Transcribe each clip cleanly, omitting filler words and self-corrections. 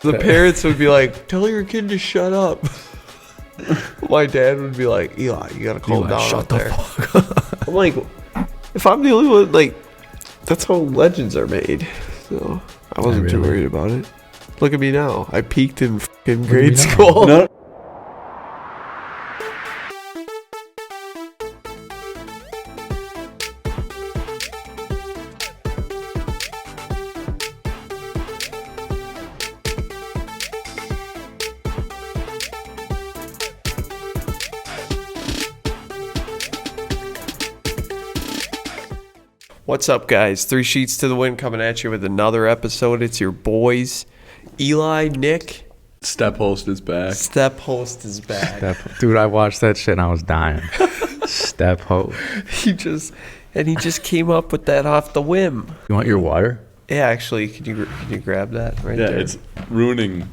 The parents would be like, tell your kid to shut up. My dad would be like, Eli, you gotta calm down out there. Fuck. I'm like, if I'm the only one, like, that's how legends are made. So I wasn't too worried about it. Look at me now. I peaked in fucking grade school. No. What's up, guys? 3 Sheets to the Wind coming at you with another episode. It's your boys, Eli, Nick. Step Host is back. Step Host is back. Dude, I watched that shit and I was dying. Step Host. He just came up with that off the whim. You want your water? Yeah, actually, can you grab that right there? Yeah, it's ruining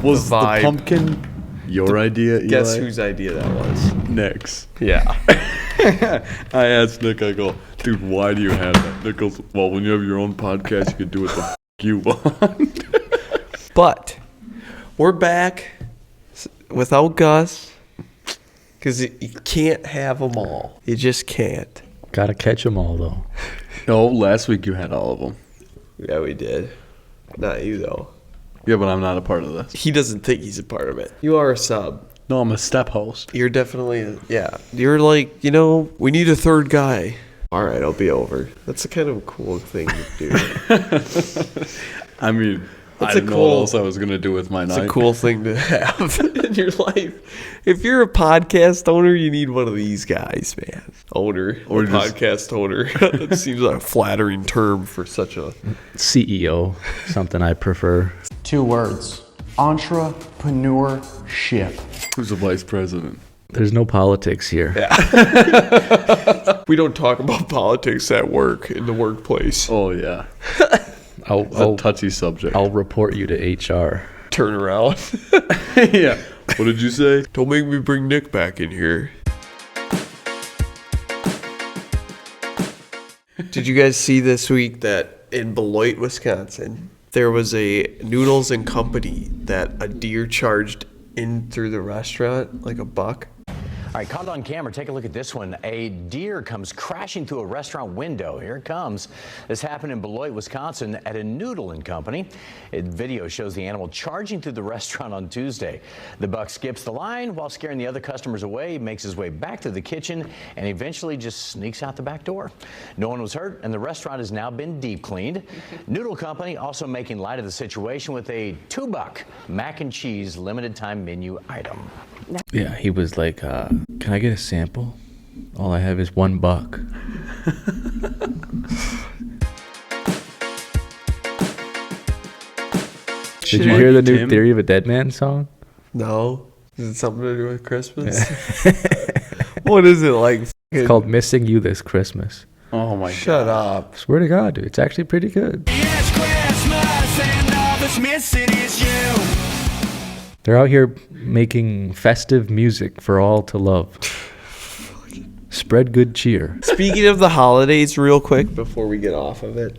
was the pumpkin your idea, Eli? Guess whose idea that was? Nick's. Yeah. I asked Nick, I go, dude, why do you have that? Nick goes, well, when you have your own podcast, you can do what the you want. But we're back without Gus because you can't have them all. You just can't. Gotta catch them all, though. No, last week you had all of them. Yeah, we did. Not you, though. Yeah, but I'm not a part of this. He doesn't think he's a part of it. You are a sub. No, I'm a step host. You're definitely, You're like, we need a third guy. All right, I'll be over. That's a kind of a cool thing to do. I mean, I didn't know what else I was going to do with my night. It's a cool thing to have in your life. If you're a podcast owner, you need one of these guys, man. Owner or podcast owner. It seems like a flattering term for such a... CEO, something I prefer. 2 words. Entrepreneurship. Who's the vice president? There's no politics here. Yeah. We don't talk about politics at work, in the workplace. Oh, yeah. It's a touchy subject. I'll report you to HR. Turn around. Yeah. What did you say? Don't make me bring Nick back in here. Did you guys see this week that in Beloit, Wisconsin, there was a Noodles and Company that a deer charged in through the restaurant, like $1? All right, caught on camera. Take a look at this one. A deer comes crashing through a restaurant window. Here it comes. This happened in Beloit, Wisconsin at a Noodle and Company. Video shows the animal charging through the restaurant on Tuesday. The buck skips the line while scaring the other customers away. He makes his way back to the kitchen and eventually just sneaks out the back door. No one was hurt and the restaurant has now been deep cleaned. Noodle Company also making light of the situation with a $2 mac and cheese limited time menu item. Yeah, he was like, can I get a sample? All I have is $1. Did you hear the new Theory of a Dead Man song? No. Is it something to do with Christmas? What is it like? It's called Missing You This Christmas. Oh my God. Shut up. Swear to God, dude. It's actually pretty good. It's Christmas and all that's missing is you. They're out here making festive music for all to love. Spread good cheer. Speaking of the holidays, real quick before we get off of it.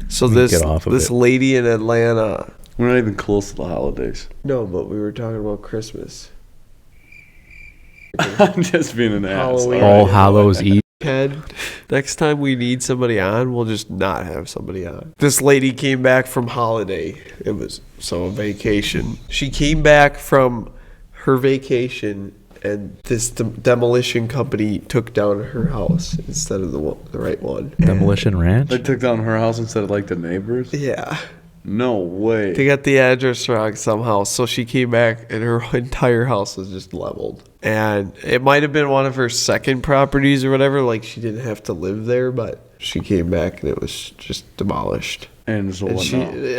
So this lady in Atlanta. We're not even close to the holidays. No, but we were talking about Christmas. I'm just being an ass. All Hallows Eve. Head. Next time we need somebody on, we'll just not have somebody on. This lady came back from holiday. It was a vacation. She came back from her vacation, and this demolition company took down her house instead of the right one. Demolition Ranch? They took down her house instead of like the neighbors? Yeah. No way. They got the address wrong somehow. So she came back and her entire house was just leveled. And it might have been one of her second properties or whatever. Like she didn't have to live there, but she came back and it was just demolished. And so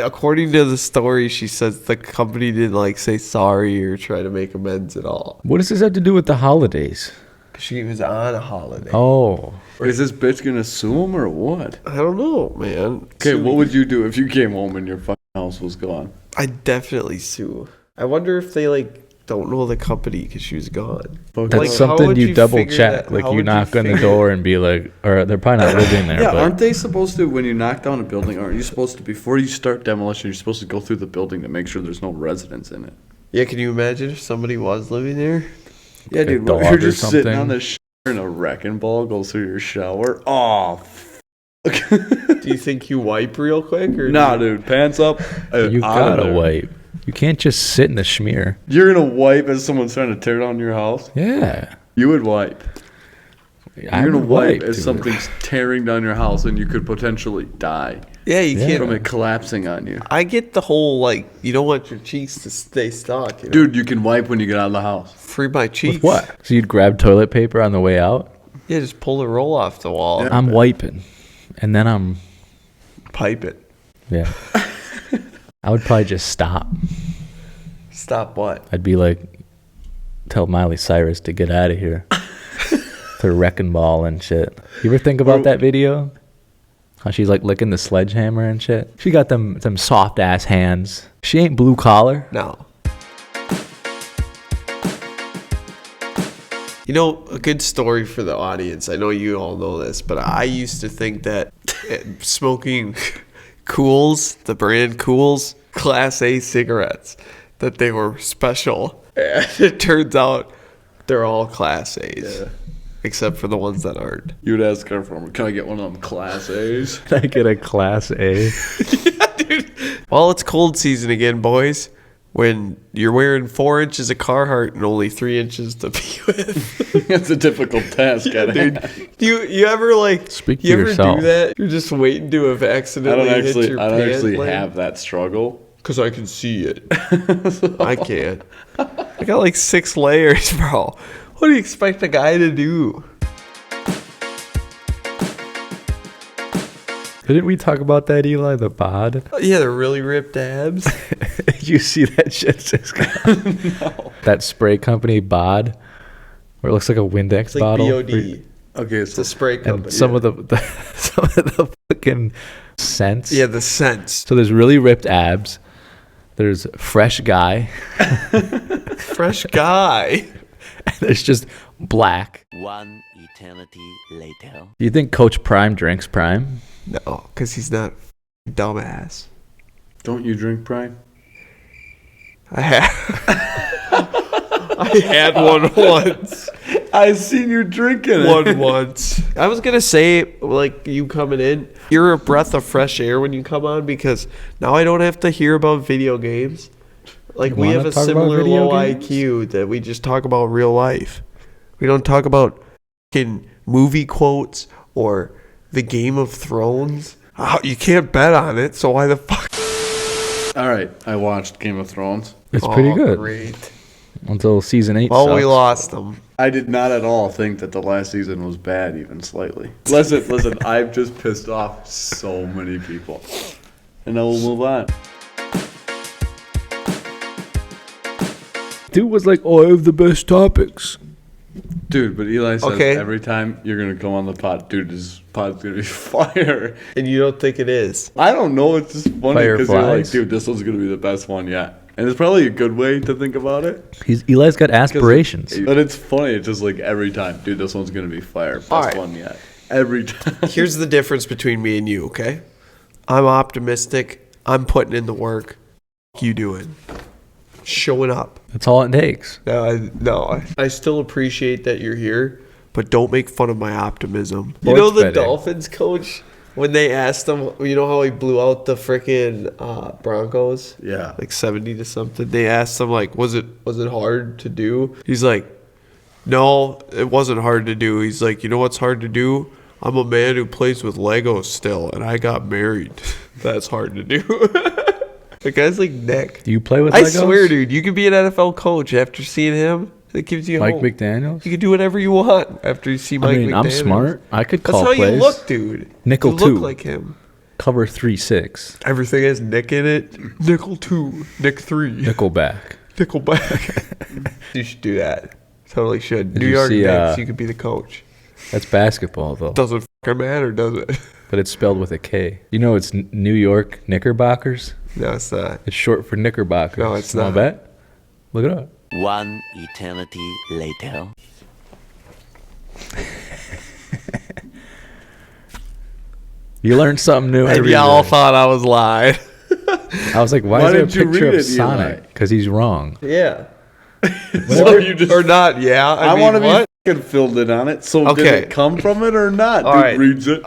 according to the story, she says the company didn't say sorry or try to make amends at all. What does this have to do with the holidays? She was on a holiday. Oh. Is this bitch gonna sue him or what? I don't know, man. Okay, what would you do if you came home and your fucking house was gone? I'd definitely sue. I wonder if they don't know the company because she was gone. That's Like, how something would you double figure check. that? Like How you would knock on the figure- door and be like, or they're probably not living there. Yeah, but aren't they supposed to, when you knock down a building, aren't you supposed to, before you start demolition, you're supposed to go through the building to make sure there's no residents in it? Yeah, can you imagine if somebody was living there? Yeah, a dude, dog you're or just sitting something. on the shower and a wrecking ball goes through your shower. Oh, Do you think you wipe real quick or nah, dude, pants up. You out of gotta there. wipe. You can't just sit in the schmear. You're gonna wipe as someone's trying to tear down your house? Yeah. You would wipe. You're I gonna would wipe as dude. something's tearing down your house and you could potentially die Yeah, you Yeah. can't. from it collapsing on you. I get the whole like you don't want your cheeks to stay stuck. You know? Dude, you can wipe when you get out of the house. free my cheeks. With what? So you'd grab toilet paper on the way out? Yeah, just pull the roll off the wall. Yeah. I'm wiping. And then I'm, Pipe it. yeah. I would probably just stop. Stop what? I'd be like, tell Miley Cyrus to get out of here. To wrecking ball and shit. You ever think about that video? How she's like licking the sledgehammer and shit. She got them soft ass hands. She ain't blue collar. No. You know, a good story for the audience. I know you all know this, but I used to think that smoking Cools, the brand Cools, Class A cigarettes, that they were special. And it turns out they're all Class A's. Yeah. Except for the ones that aren't. You would ask her for, can I get one of them Class A's? Can I get a Class A? Well, it's cold season again, boys. When you're wearing 4 inches of Carhartt and only 3 inches to be with. That's a difficult task, Dude, you ever like Speak you for ever yourself. do that? You're just waiting to have accidentally hit your I don't pant actually leg? have that struggle. Cause I can see it. I can't. I got like 6 layers, bro. What do you expect a guy to do? Didn't we talk about that, Eli? The bod? Yeah, they're really ripped abs. You see that shit, Cisco? No. That spray company bod, where it looks like a Windex It's like bottle. BOD. Okay, It's so a spray company. And some of the some of the fucking scents. Yeah, the scents. So there's really ripped abs. There's fresh guy. Fresh guy. And there's just black. One eternity later. Do you think Coach Prime drinks Prime? No, because he's not a dumbass. don't you drink Prime? I had one once. I seen you drinking it. One once. I was gonna say, like, you coming in, you're a breath of fresh air when you come on because now I don't have to hear about video games. Like, You we wanna have a talk about similar video low games? IQ that we just talk about real life. We don't talk about fucking movie quotes or the Game of Thrones. Oh, you can't bet on it, so why the fuck? All right, I watched Game of Thrones. It's pretty Oh, good. Great. Until season 8 Well, we sucks. lost them. I did not at all think that the last season was bad, even slightly. Listen, I've just pissed off so many people. And then we'll move on. Dude was like, oh, I have the best topics. Dude, but Eli says Okay. every time you're going to come on the pod, dude, this pod's going to be fire. And you don't think it is. I don't know, it's just funny because you're like, Fireflies. dude, this one's going to be the best one yet. And it's probably a good way to think about it. Eli's got aspirations. But it's funny, it's just like every time, dude, this one's going to be fire. Best All right. one yet. Every time. Here's the difference between me and you, okay? I'm optimistic. I'm putting in the work. You doing? Showing up. That's all it takes. I still appreciate that you're here, but don't make fun of my optimism. You Sports know the betting. Dolphins coach, when they asked him, you know how he blew out the freaking Broncos? Yeah. Like 70 to something. They asked him, like, was it hard to do? He's like, no, it wasn't hard to do. He's like, you know what's hard to do? I'm a man who plays with Legos still, and I got married. That's hard to do. The guy's like Nick. Do you play with I Legos? swear, dude, you could be an NFL coach after seeing him. It gives you Mike hope. McDaniels? You can do whatever you want after you see Mike I mean, I'm McDaniels. smart. I could That's call how plays. you look, dude. Nickel you two. look like him. Cover 3-6. Everything has Nick in it. Nickel 2, Nick 3, Nickelback. Nickelback. You should do that. Totally should. Did New you York see, Knicks, you could be the coach. That's basketball, though. Doesn't fucking matter, does it? But it's spelled with a K. You know it's New York Knickerbockers? No, it's not. It's short for Knickerbockers. No, it's Wanna not. bet? Look it up. One eternity later. You learn something new And every y'all day. thought I was lying. I was like, why is there a picture of Sonic? Because he's wrong. Yeah. So you just Or not, yeah. I mean, want to be what? fucking filled in on it. So Okay. did it come from it or not? All Dude right. reads it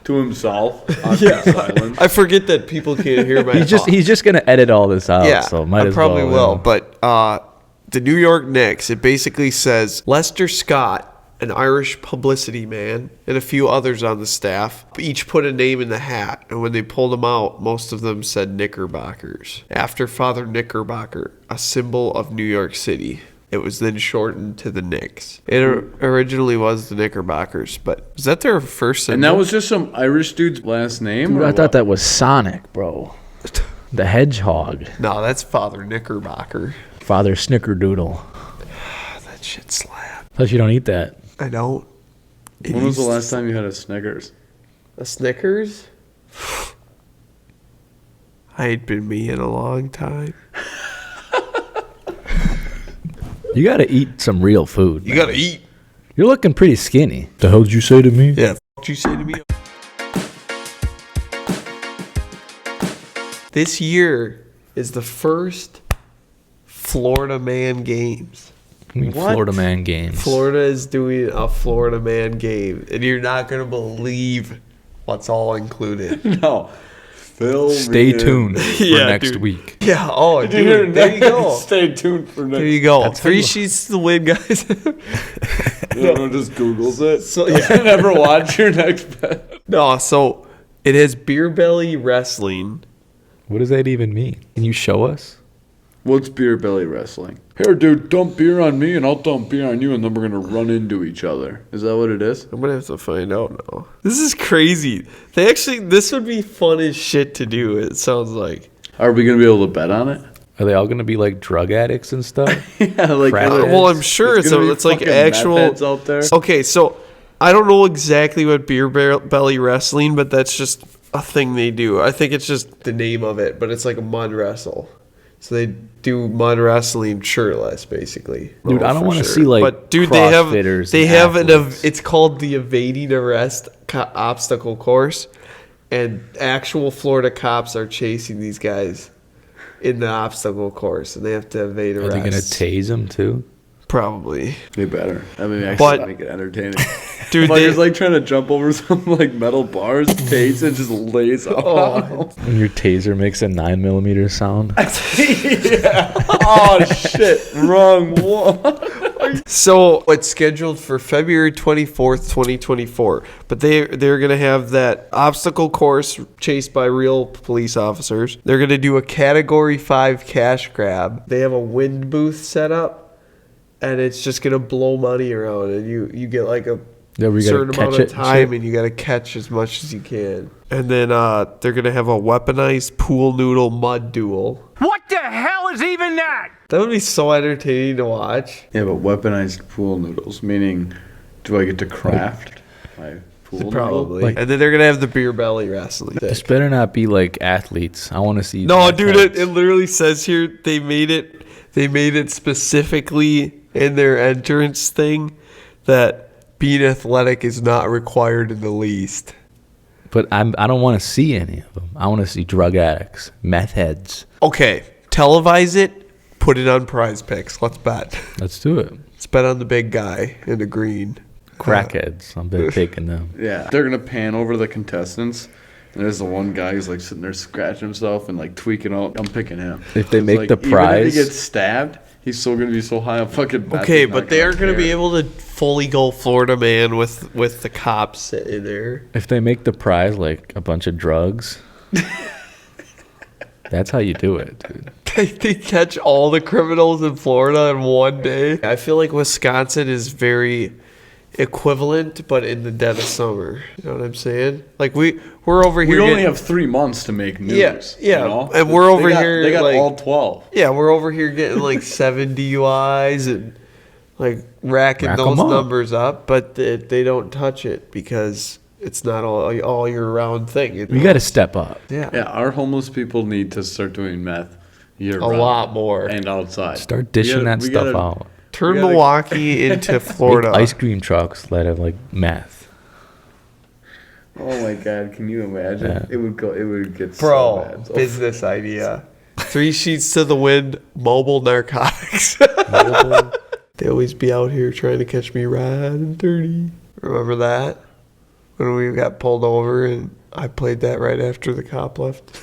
to himself on silent. I forget that people can't hear my He's just gonna edit all this out. Yeah, so might I as probably well. will. But the New York Knicks, it basically says Lester Scott, an Irish publicity man, and a few others on the staff each put a name in the hat. And when they pulled them out, most of them said Knickerbockers. After Father Knickerbocker, a symbol of New York City. It was then shortened to the Knicks. It originally was the Knickerbockers, but was that their first symbol? And that was just some Irish dude's last name? Dude, or I thought what? that was Sonic, bro. The hedgehog. No, that's Father Knickerbocker. Father Snickerdoodle. That shit slap. Plus, you don't eat that. I don't. When was the last time you had a Snickers? A Snickers? I ain't been me in a long time. You gotta eat some real food. You man. gotta eat. You're looking pretty skinny. The hell did you say to me? Yeah. What you say to me? This year is the first Florida Man Games. I mean, Florida Man games. Florida is doing a Florida Man game, and you're not gonna believe what's all included. No. Phil Stay tuned for Yeah, next dude. week. Yeah. Oh, dude. There you go. Stay tuned for next. There you go. That's 3 how- sheets to win, guys. Everyone just Googles it. So yeah. Never watch your next bet. No. So it has beer belly wrestling. What does that even mean? Can you show us? What's beer belly wrestling? Here, dude, dump beer on me and I'll dump beer on you, and then we're gonna run into each other. Is that what it is? I'm gonna have to find out now. This is crazy. This would be fun as shit to do. It sounds like. Are we gonna be able to bet on it? Are they all gonna be like drug addicts and stuff? Yeah, like Frat heads. Well, I'm sure it's gonna be like fucking meth actual. heads out there. Okay, so I don't know exactly what beer belly wrestling, but that's just a thing they do. I think it's just the name of it, but it's like a mud wrestle. So they do mud wrestling shirtless, basically. Dude, I don't for want to see like but dude, CrossFitters they and have an athletes. it's called the evading arrest obstacle course, and actual Florida cops are chasing these guys in the obstacle course, and they have to evade Are arrest. they gonna tase them too? Probably. They better. I mean, actually But- make it entertaining. Dude, Fuckers like trying to jump over some like metal bars, takes and just lays off. Oh. When your taser makes a 9mm sound. Oh shit! Wrong one. So it's scheduled for February 24th, 2024. But they're going to have that obstacle course chased by real police officers. They're going to do a Category 5 cash grab. They have a wind booth set up, and it's just going to blow money around. And you get like a Yeah, we gotta certain amount catch of it and time, shit. and you got to catch as much as you can. And then they're going to have a weaponized pool noodle mud duel. What the hell is even that? That would be so entertaining to watch. Yeah, but weaponized pool noodles, meaning, do I get to craft my pool noodle? Probably. Like- And then they're going to have the beer belly wrestling. This better not be like athletes. I want to see. No, meth dude, heads. it literally says here they made it specifically in their entrance thing that being athletic is not required in the least. But I don't want to see any of them. I want to see drug addicts, meth heads. Okay, televise it, put it on Prize Picks. Let's bet. Let's do it. Let's bet on the big guy in the green. Crackheads. I'm been taking them. Yeah, they're gonna pan over the contestants. And there's the one guy who's like sitting there scratching himself and like tweaking out. I'm picking him. If they It's make like, the even prize- if he gets stabbed, he's still gonna be so high on fucking. meth, Okay, he's not but they aren't going to be care. able to fully go Florida Man with the cops sitting there. If they make the prize like a bunch of drugs, that's how you do it, dude. They catch all the criminals in Florida in one day. I feel like Wisconsin is very equivalent, but in the dead of summer. You know what I'm saying? Like we're over We here. only getting- have 3 months to make news. Yeah, you know? and we're They over got- here, They got like- all 12. yeah, we're over here getting like 7 DUIs and like racking Rack those 'em up. numbers up, but they don't touch it because it's not all year round thing. We got to step up. Yeah. Yeah, our homeless people need to start doing meth year a lot more. and outside. Start dishing that stuff out. Turn Milwaukee into Florida. Make ice cream trucks that have like meth. Oh my God! Can you imagine? Yeah. It would go. It would get Bro, so bad. business idea. 3 sheets to the wind, mobile narcotics. They always be out here trying to catch me riding 30. Remember that? When we got pulled over and I played that right after the cop left.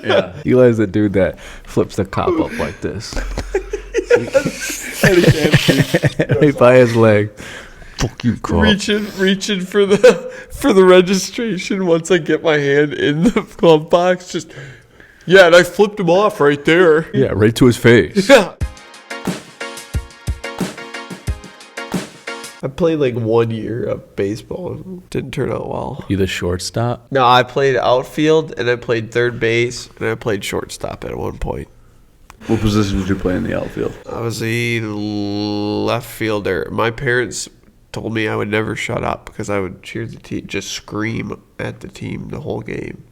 Yeah. Eli's the dude that flips the cop up like this. Right by his leg. Fuck you, cop. reaching for the registration once I get my hand in the glove box. Just and I flipped him off right there. Yeah, right to his face. Yeah. I played like 1 year of baseball. Didn't turn out well. You the shortstop? No, I played outfield and I played third base and I played shortstop at one point. What position did you play in the outfield? I was a left fielder. My parents told me I would never shut up because I would cheer the team, just scream at the team the whole game.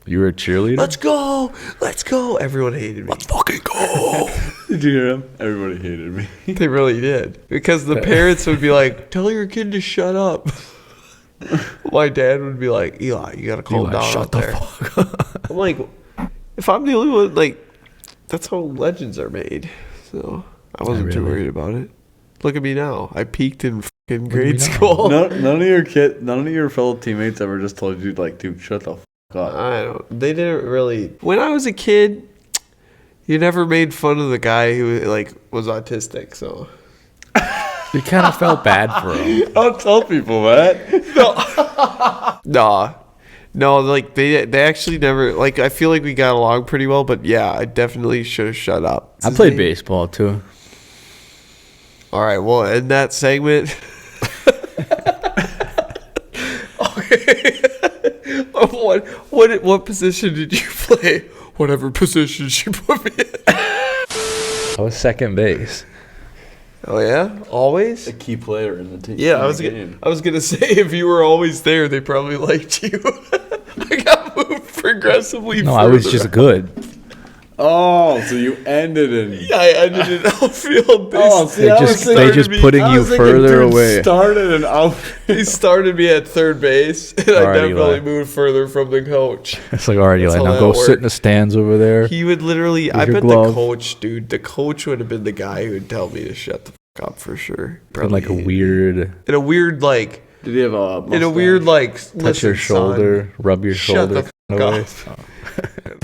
You were a cheerleader? Let's go! Let's go! Everyone hated me. Let's fucking go! Did you hear him? Everybody hated me. They really did. Because the parents would be like, tell your kid to shut up. My dad would be like, Eli, you gotta calm down out there. Fuck. I'm like, if I'm the only one, like, that's how legends are made. So I wasn't too worried about it. Look at me now. I peaked in fucking grade school. None of your fellow teammates ever just told you, like, dude, shut the fuck up. I don't. They didn't really. When I was a kid, you never made fun of the guy who like was autistic. So You kind of felt bad for him. Don't tell people that. No. Like they actually never. Like I feel like we got along pretty well, but yeah, I definitely should have shut up. I played baseball too. All right. Well, in that segment. Okay. What position did you play? Whatever position she put me in. I was second base. Oh yeah, always A key player in the team. Yeah, I was gonna say if you were always there, they probably liked you. I got moved progressively. No, I was just good. Oh, so you ended in. Yeah, I ended in outfield. They just putting you further away. Started in out. He started me at third base, and I Alright, definitely Eli. moved further from the coach. It's like, all right, That's Eli, how now go that sit in the stands over there. He would literally. I your bet glove. the coach, dude. The coach would have been the guy who would tell me to shut the fuck up for sure. In like a weird, in a weird like. Did he have a mustache? In a weird like. touch your shoulder, rub your Shut shoulder. the kinda fuck way. up.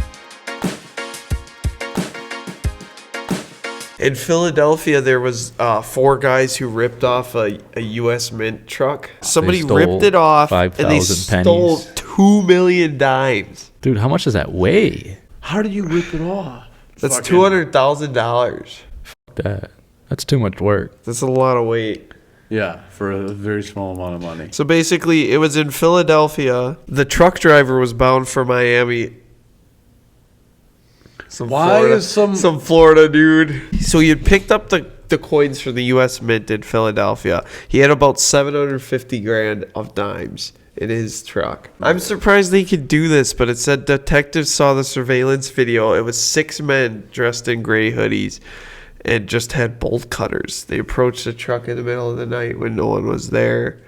In Philadelphia, there was 4 guys who ripped off a U.S. Mint truck. Somebody stole ripped it off, 5,000 and they stole pennies. 2 million dimes. Dude, how much does that weigh? How did you rip it off? That's Fucking- $200,000. That's too much work. That's a lot of weight. Yeah, for a very small amount of money. So basically, it was in Philadelphia. The truck driver was bound for Miami. Some Florida dude? So he had picked up the coins for the U.S. Mint in Philadelphia. He had about 750 grand of dimes in his truck. I'm surprised they could do this, but it said detectives saw the surveillance video. It was 6 men dressed in gray hoodies and just had bolt cutters. They approached the truck in the middle of the night when no one was there,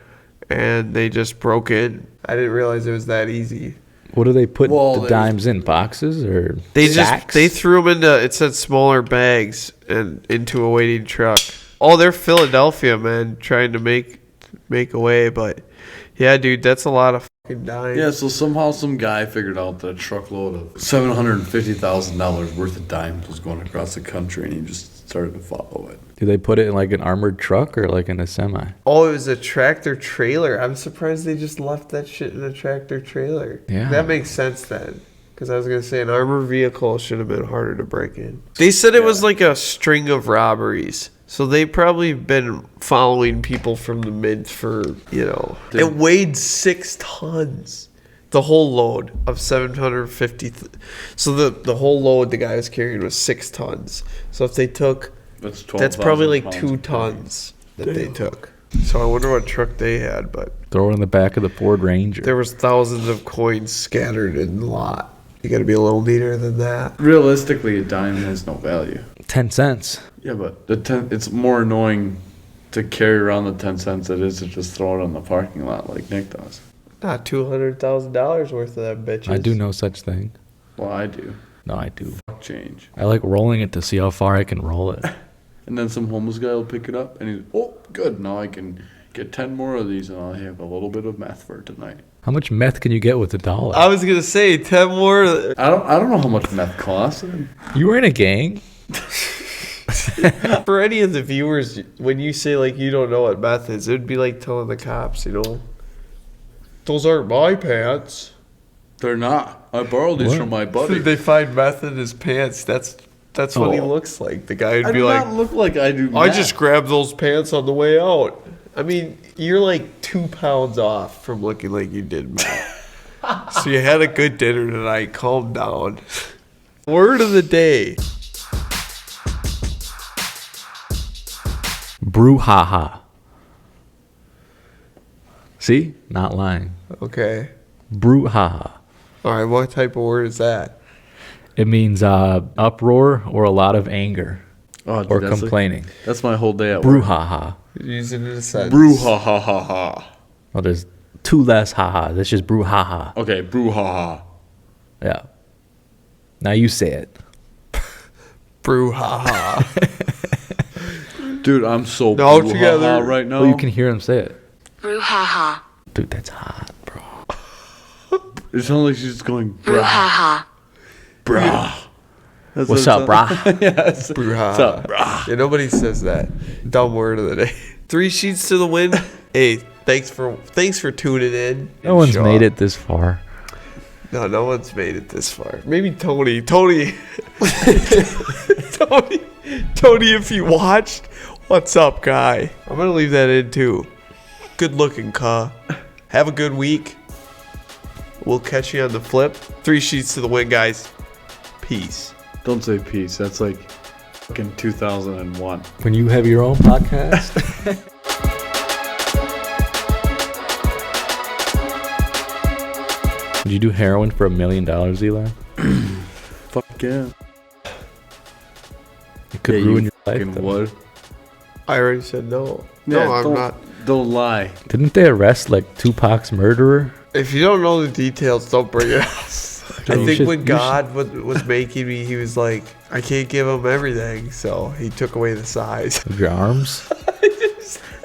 and they just broke in. I didn't realize it was that easy. What do they put the dimes in? Boxes or sacks? They threw them into, it said smaller bags and into a waiting truck. Oh, they're Philadelphia, man, trying to make a way, but yeah, dude, that's a lot of fucking dimes. Yeah, so somehow some guy figured out that a truckload of $750,000 worth of dimes was going across the country, and he just started to follow it. Do they put it in like an armored truck or like in a semi? Oh, it was a tractor trailer. I'm surprised they just left that shit in a tractor trailer. Yeah. That makes sense then. Because I was going to say an armored vehicle should have been harder to break in. They said it was like a string of robberies. So they probably been following people from the Mint for, it weighed 6 tons. The whole load of 750. So the whole load the guy was carrying was 6 tons. So if they took... That's probably like 2 tons that they took. So I wonder what truck they had, but... Throw it in the back of the Ford Ranger. There was thousands of coins scattered in the lot. You got to be a little neater than that. Realistically, a dime has no value. 10 cents. Yeah, but it's more annoying to carry around the 10 cents than it is to just throw it on the parking lot like Nick does. Not $200,000 worth of that bitches. I do no such thing. Well, I do. No, I do. Fuck change. I like rolling it to see how far I can roll it. And then some homeless guy will pick it up and he's, oh, good. Now I can get 10 more of these and I'll have a little bit of meth for tonight. How much meth can you get with $1? I was going to say 10 more. I don't know how much meth costs. You were in a gang? For any of the viewers, when you say like you don't know what meth is, it would be like telling the cops, those aren't my pants. They're not. I borrowed these from my buddy. They find meth in his pants. That's what he looks like. The guy would be like, I do not look like I do I meth. just grabbed those pants on the way out. I mean, you're like 2 pounds off from looking like you did meth. So you had a good dinner tonight. Calm down. Word of the day. Brouhaha. See? Not lying. Okay. Brouhaha. All right. What type of word is that? It means uproar or a lot of anger Oh, dude, or that's complaining. That's my whole day at work. Brouhaha. Using it in a sentence. Brouhaha. Well, there's 2 less haha. That's just brouhaha. Okay, brouhaha. Yeah. Now you say it. Brouhaha. Dude, I'm so No, brouhaha together. right now. Well, you can hear him say it. Brouhaha. Dude, that's hot, bro. It sounds like she's just going, brah, Brouhaha. brah. That's What's what up, it brah? sounds- yes. Brouhaha. What's up, brah? Yeah, nobody says that. Dumb word of the day. 3 sheets to the wind. Hey, thanks for tuning in. No one's made it this far. No one's made it this far. Maybe Tony. Tony, if you watched, what's up, guy? I'm gonna leave that in too. Good looking, cuh. Have a good week. We'll catch you on the flip. 3 sheets to the wind, guys. Peace. Don't say peace. That's like fucking 2001. When you have your own podcast. Would you do heroin for $1 million, Eli? Fuck yeah. It could Yeah, ruin you your life. fucking though. would. I already said no. Yeah, No, I'm don't- not. Don't lie. Didn't they arrest like Tupac's murderer? If you don't know the details, don't bring it up. I You think should- when you God was making me, he was like, I can't give him everything. So he took away the size. Of your arms?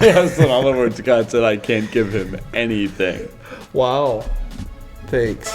Yes, in other words, God said I can't give him anything. Wow. Thanks.